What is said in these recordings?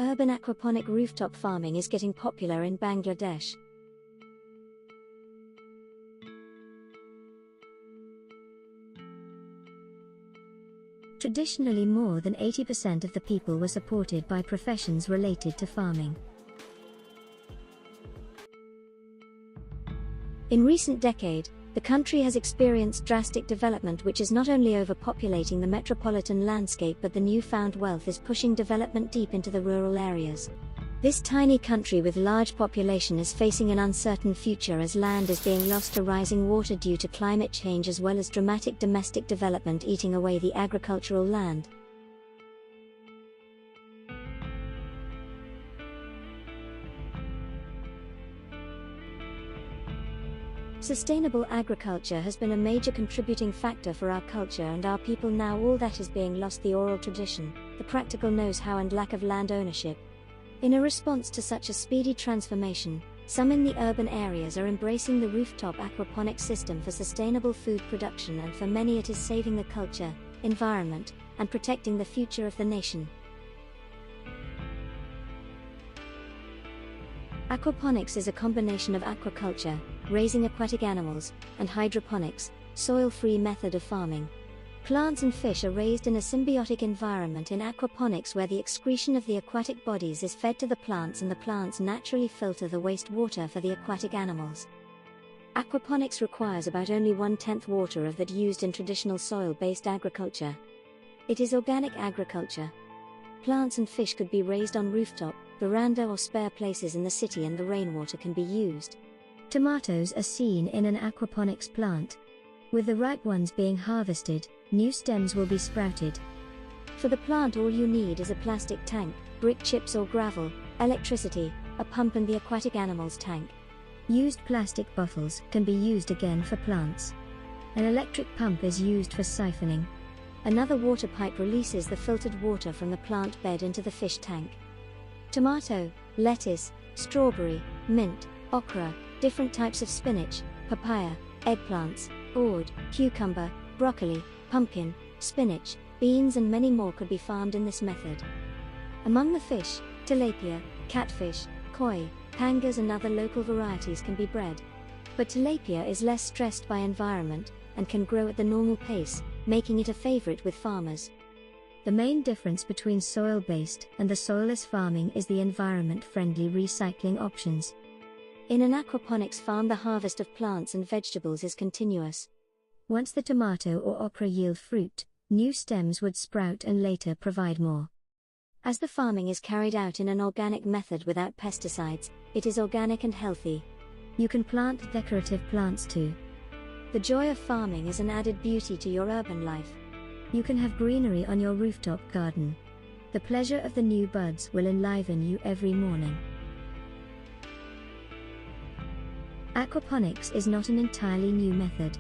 Urban aquaponic rooftop farming is getting popular in Bangladesh. Traditionally, more than 80% of the people were supported by professions related to farming. In recent decade, the country has experienced drastic development, which is not only overpopulating the metropolitan landscape, but the newfound wealth is pushing development deep into the rural areas. This tiny country with large population is facing an uncertain future as land is being lost to rising water due to climate change, as well as dramatic domestic development eating away the agricultural land. Sustainable agriculture has been a major contributing factor for our culture and our people. Now all that is being lost: the oral tradition, the practical know-how and lack of land ownership. In a response to such a speedy transformation, some in the urban areas are embracing the rooftop aquaponics system for sustainable food production, and for many it is saving the culture, environment, and protecting the future of the nation. Aquaponics is a combination of aquaculture, raising aquatic animals, and hydroponics, soil-free method of farming. Plants and fish are raised in a symbiotic environment in aquaponics, where the excretion of the aquatic bodies is fed to the plants and the plants naturally filter the wastewater for the aquatic animals. Aquaponics requires about only 1/10 water of that used in traditional soil-based agriculture. It is organic agriculture. Plants and fish could be raised on rooftop, veranda or spare places in the city, and the rainwater can be used. Tomatoes are seen in an aquaponics plant. With the ripe ones being harvested, new stems will be sprouted. For the plant, all you need is a plastic tank, brick chips or gravel, electricity, a pump and the aquatic animal's tank. Used plastic bottles can be used again for plants. An electric pump is used for siphoning. Another water pipe releases the filtered water from the plant bed into the fish tank. Tomato, lettuce, strawberry, mint, okra, different types of spinach, papaya, eggplants, gourd, cucumber, broccoli, pumpkin, spinach, beans and many more could be farmed in this method. Among the fish, tilapia, catfish, koi, pangas and other local varieties can be bred. But tilapia is less stressed by environment, and can grow at the normal pace, making it a favorite with farmers. The main difference between soil-based and the soilless farming is the environment-friendly recycling options. In an aquaponics farm, the harvest of plants and vegetables is continuous. Once the tomato or okra yield fruit, new stems would sprout and later provide more. As the farming is carried out in an organic method without pesticides, it is organic and healthy. You can plant decorative plants too. The joy of farming is an added beauty to your urban life. You can have greenery on your rooftop garden. The pleasure of the new buds will enliven you every morning. Aquaponics is not an entirely new method.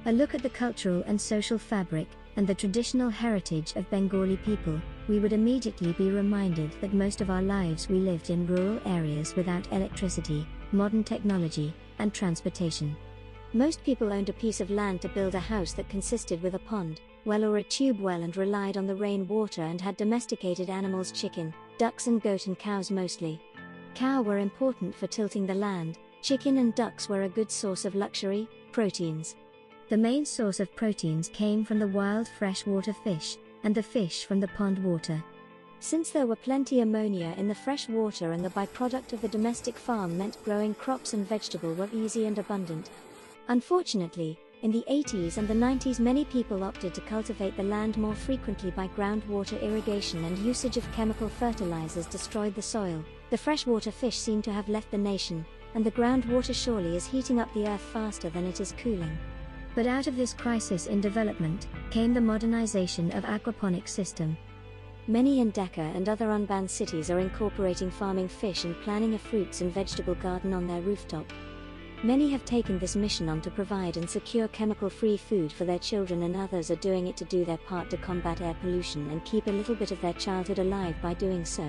A look at the cultural and social fabric, and the traditional heritage of Bengali people, we would immediately be reminded that most of our lives we lived in rural areas without electricity, modern technology, and transportation. Most people owned a piece of land to build a house that consisted with a pond, well or a tube well, and relied on the rain water, and had domesticated animals: chicken, ducks and goat, and cows mostly. Cow were important for tilting the land. Chicken and ducks were a good source of luxury proteins. The main source of proteins came from the wild freshwater fish, and the fish from the pond water. Since there were plenty ammonia in the fresh water, and the byproduct of the domestic farm meant growing crops and vegetable were easy and abundant. Unfortunately, in the 80s and the 90s, many people opted to cultivate the land more frequently by groundwater irrigation, and usage of chemical fertilizers destroyed the soil. The freshwater fish seem to have left the nation, and the groundwater surely is heating up the earth faster than it is cooling. But out of this crisis in development, came the modernization of aquaponics system. Many in Dhaka and other unbanned cities are incorporating farming fish and planning a fruits and vegetable garden on their rooftop. Many have taken this mission on to provide and secure chemical-free food for their children, and others are doing it to do their part to combat air pollution and keep a little bit of their childhood alive by doing so.